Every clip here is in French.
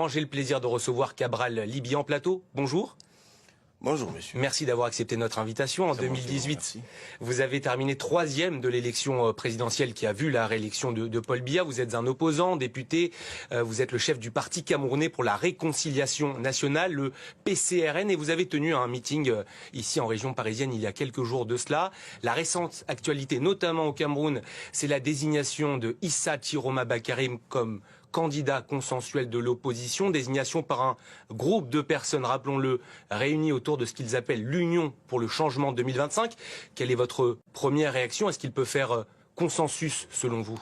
J'ai le plaisir de recevoir Cabral Libye en plateau. Bonjour. Bonjour monsieur. Merci d'avoir accepté notre invitation. En 2018, vous avez terminé 3e de l'élection présidentielle qui a vu la réélection de Paul Biya. Vous êtes un opposant, député. Vous êtes le chef du Parti camerounais pour la réconciliation nationale, le PCRN. Et vous avez tenu un meeting ici en région parisienne il y a quelques jours de cela. La récente actualité, notamment au Cameroun, c'est la désignation de Issa Chiroma Bakarim comme candidat consensuel de l'opposition, désignation par un groupe de personnes, rappelons-le, réunies autour de ce qu'ils appellent l'Union pour le changement 2025. Quelle est votre première réaction? Est-ce qu'il peut faire consensus selon vous?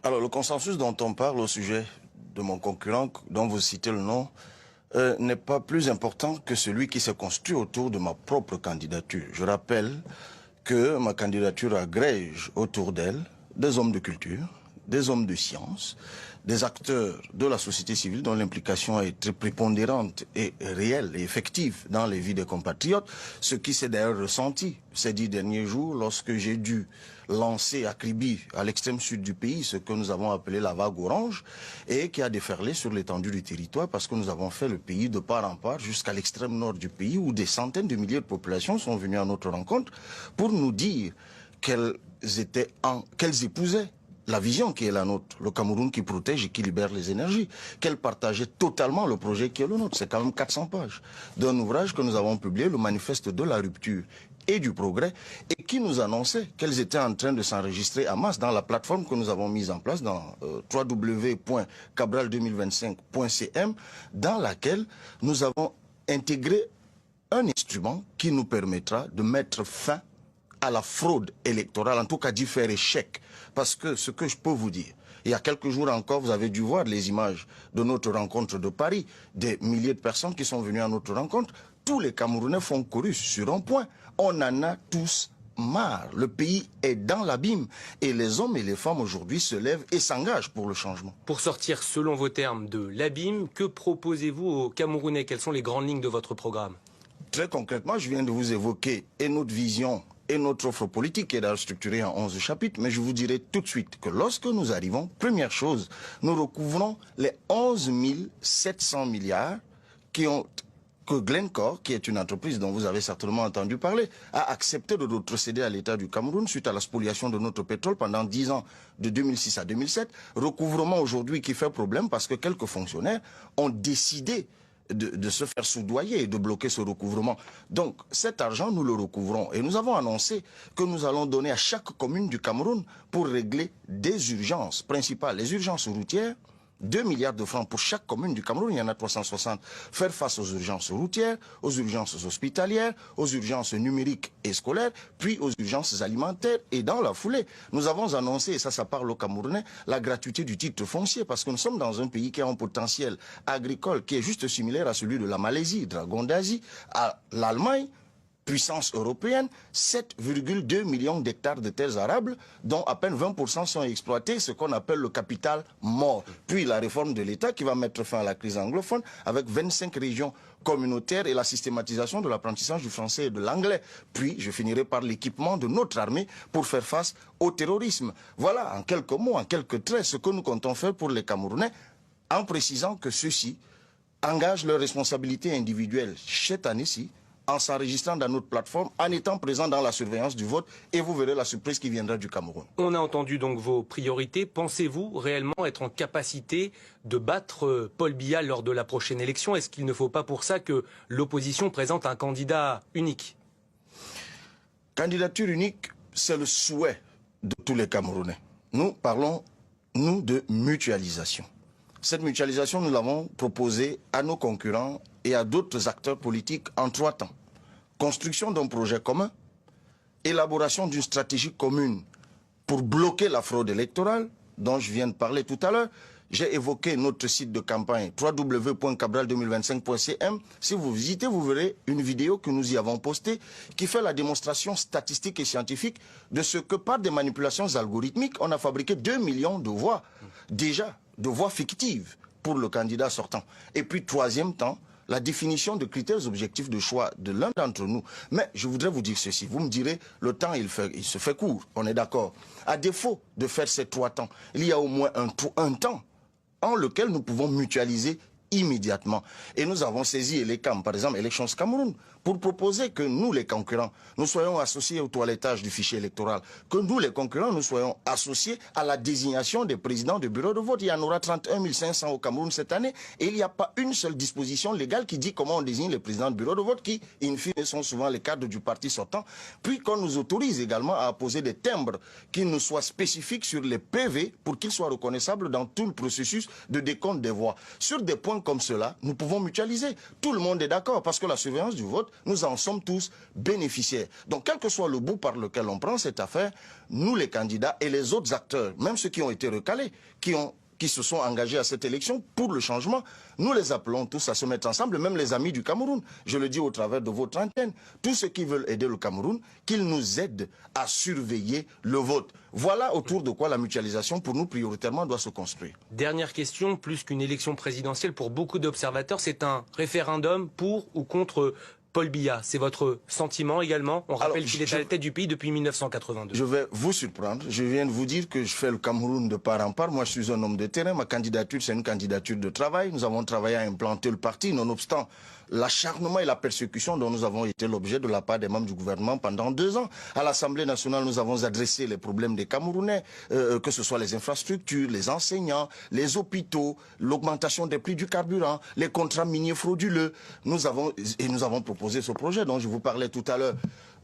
Alors le consensus dont on parle au sujet de mon concurrent, dont vous citez le nom, n'est pas plus important que celui qui s'est construit autour de ma propre candidature. Je rappelle que ma candidature agrège autour d'elle des hommes de culture, des hommes de science, des acteurs de la société civile dont l'implication est très prépondérante et réelle et effective dans les vies des compatriotes, ce qui s'est d'ailleurs ressenti ces 10 derniers jours lorsque j'ai dû lancer à Kribi, à l'extrême sud du pays, ce que nous avons appelé la vague orange et qui a déferlé sur l'étendue du territoire parce que nous avons fait le pays de part en part jusqu'à l'extrême nord du pays où des centaines de milliers de populations sont venues à notre rencontre pour nous dire qu'elles épousaient la vision qui est la nôtre, le Cameroun qui protège et qui libère les énergies, qu'elle partageait totalement le projet qui est le nôtre. C'est quand même 400 pages d'un ouvrage que nous avons publié, le manifeste de la rupture et du progrès, et qui nous annonçait qu'elles étaient en train de s'enregistrer en masse dans la plateforme que nous avons mise en place dans www.cabral2025.cm, dans laquelle nous avons intégré un instrument qui nous permettra de mettre fin à la fraude électorale, en tout cas d'y faire échec. Parce que ce que je peux vous dire, il y a quelques jours encore, vous avez dû voir les images de notre rencontre de Paris, des milliers de personnes qui sont venues à notre rencontre. Tous les Camerounais font chorus sur un point. On en a tous marre. Le pays est dans l'abîme et les hommes et les femmes aujourd'hui se lèvent et s'engagent pour le changement. Pour sortir, selon vos termes, de l'abîme, que proposez-vous aux Camerounais? Quelles sont les grandes lignes de votre programme? Très concrètement, je viens de vous évoquer et notre vision et notre offre politique qui est d'ailleurs structurée en 11 chapitres, mais je vous dirai tout de suite que lorsque nous arrivons, première chose, nous recouvrons les 11 700 milliards que Glencore, qui est une entreprise dont vous avez certainement entendu parler, a accepté de retrocéder à l'État du Cameroun suite à la spoliation de notre pétrole pendant 10 ans, de 2006 à 2007. Recouvrement aujourd'hui qui fait problème parce que quelques fonctionnaires ont décidé de se faire soudoyer et de bloquer ce recouvrement. Donc cet argent, nous le recouvrons. Et nous avons annoncé que nous allons donner à chaque commune du Cameroun pour régler des urgences principales. Les urgences routières, 2 milliards de francs pour chaque commune du Cameroun, il y en a 360. Faire face aux urgences routières, aux urgences hospitalières, aux urgences numériques et scolaires, puis aux urgences alimentaires. Et dans la foulée, nous avons annoncé, et ça parle aux Camerounais, la gratuité du titre foncier, parce que nous sommes dans un pays qui a un potentiel agricole qui est juste similaire à celui de la Malaisie, dragon d'Asie, à l'Allemagne, puissance européenne, 7,2 millions d'hectares de terres arables, dont à peine 20% sont exploités, ce qu'on appelle le capital mort. Puis la réforme de l'État qui va mettre fin à la crise anglophone avec 25 régions communautaires et la systématisation de l'apprentissage du français et de l'anglais. Puis je finirai par l'équipement de notre armée pour faire face au terrorisme. Voilà, en quelques mots, en quelques traits, ce que nous comptons faire pour les Camerounais, en précisant que ceux-ci engagent leurs responsabilités individuelles cette année-ci, en s'enregistrant dans notre plateforme, en étant présent dans la surveillance du vote, et vous verrez la surprise qui viendra du Cameroun. On a entendu donc vos priorités. Pensez-vous réellement être en capacité de battre Paul Biya lors de la prochaine élection? Est-ce qu'il ne faut pas pour ça que l'opposition présente un candidat unique? Candidature unique, c'est le souhait de tous les Camerounais. Nous parlons, nous, de mutualisation. Cette mutualisation, nous l'avons proposée à nos concurrents et à d'autres acteurs politiques en 3 temps. Construction d'un projet commun, élaboration d'une stratégie commune pour bloquer la fraude électorale, dont je viens de parler tout à l'heure. J'ai évoqué notre site de campagne www.cabral2025.cm. Si vous visitez, vous verrez une vidéo que nous y avons postée qui fait la démonstration statistique et scientifique de ce que par des manipulations algorithmiques, on a fabriqué 2 millions de voix, déjà, de voix fictives pour le candidat sortant. Et puis, troisième temps, la définition de critères objectifs de choix de l'un d'entre nous. Mais je voudrais vous dire ceci. Vous me direz, le temps, il se fait court. On est d'accord. À défaut de faire ces 3 temps, il y a au moins un temps en lequel nous pouvons mutualiser immédiatement. Et nous avons saisi ELECAM, par exemple, Elections Cameroun, pour proposer que nous, les concurrents, nous soyons associés au toilettage du fichier électoral, que nous, les concurrents, nous soyons associés à la désignation des présidents de bureaux de vote. Il y en aura 31 500 au Cameroun cette année, et il n'y a pas une seule disposition légale qui dit comment on désigne les présidents de bureaux de vote, qui, in fine, sont souvent les cadres du parti sortant, puis qu'on nous autorise également à apposer des timbres qui nous soient spécifiques sur les PV pour qu'ils soient reconnaissables dans tout le processus de décompte des voix. Sur des points comme cela, nous pouvons mutualiser. Tout le monde est d'accord parce que la surveillance du vote, nous en sommes tous bénéficiaires. Donc, quel que soit le bout par lequel on prend cette affaire, nous les candidats et les autres acteurs, même ceux qui ont été recalés, qui se sont engagés à cette élection pour le changement, nous les appelons tous à se mettre ensemble, même les amis du Cameroun. Je le dis au travers de votre antenne. Tous ceux qui veulent aider le Cameroun, qu'ils nous aident à surveiller le vote. Voilà autour de quoi la mutualisation, pour nous, prioritairement, doit se construire. Dernière question, plus qu'une élection présidentielle, pour beaucoup d'observateurs, c'est un référendum pour ou contre Paul Biya. C'est votre sentiment également? On rappelle qu'il est à la tête du pays depuis 1982. Je vais vous surprendre. Je viens de vous dire que je fais le Cameroun de part en part. Moi, je suis un homme de terrain. Ma candidature, c'est une candidature de travail. Nous avons travaillé à implanter le parti, nonobstant l'acharnement et la persécution dont nous avons été l'objet de la part des membres du gouvernement pendant 2 ans. À l'Assemblée nationale, nous avons adressé les problèmes des Camerounais, que ce soit les infrastructures, les enseignants, les hôpitaux, l'augmentation des prix du carburant, les contrats miniers frauduleux. Nous avons proposé ce projet dont je vous parlais tout à l'heure.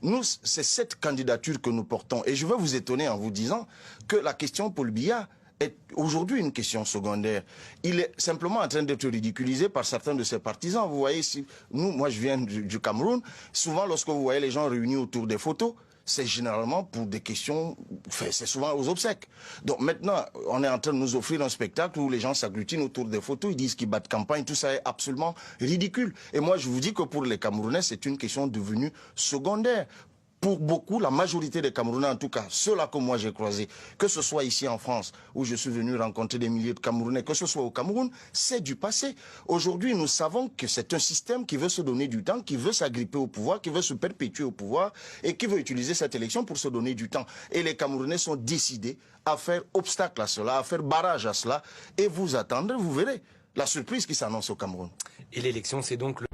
Nous, c'est cette candidature que nous portons. Et je vais vous étonner en vous disant que la question Paul Biya est aujourd'hui une question secondaire. Il est simplement en train d'être ridiculisé par certains de ses partisans. Vous voyez, moi je viens du Cameroun, souvent lorsque vous voyez les gens réunis autour des photos, c'est généralement pour des questions, c'est souvent aux obsèques. Donc maintenant, on est en train de nous offrir un spectacle où les gens s'agglutinent autour des photos, ils disent qu'ils battent campagne, tout ça est absolument ridicule. Et moi je vous dis que pour les Camerounais, c'est une question devenue secondaire. Pour beaucoup, la majorité des Camerounais, en tout cas ceux-là que moi j'ai croisés, que ce soit ici en France, où je suis venu rencontrer des milliers de Camerounais, que ce soit au Cameroun, c'est du passé. Aujourd'hui, nous savons que c'est un système qui veut se donner du temps, qui veut s'agripper au pouvoir, qui veut se perpétuer au pouvoir et qui veut utiliser cette élection pour se donner du temps. Et les Camerounais sont décidés à faire obstacle à cela, à faire barrage à cela. Et vous attendrez, vous verrez la surprise qui s'annonce au Cameroun. Et l'élection, c'est donc le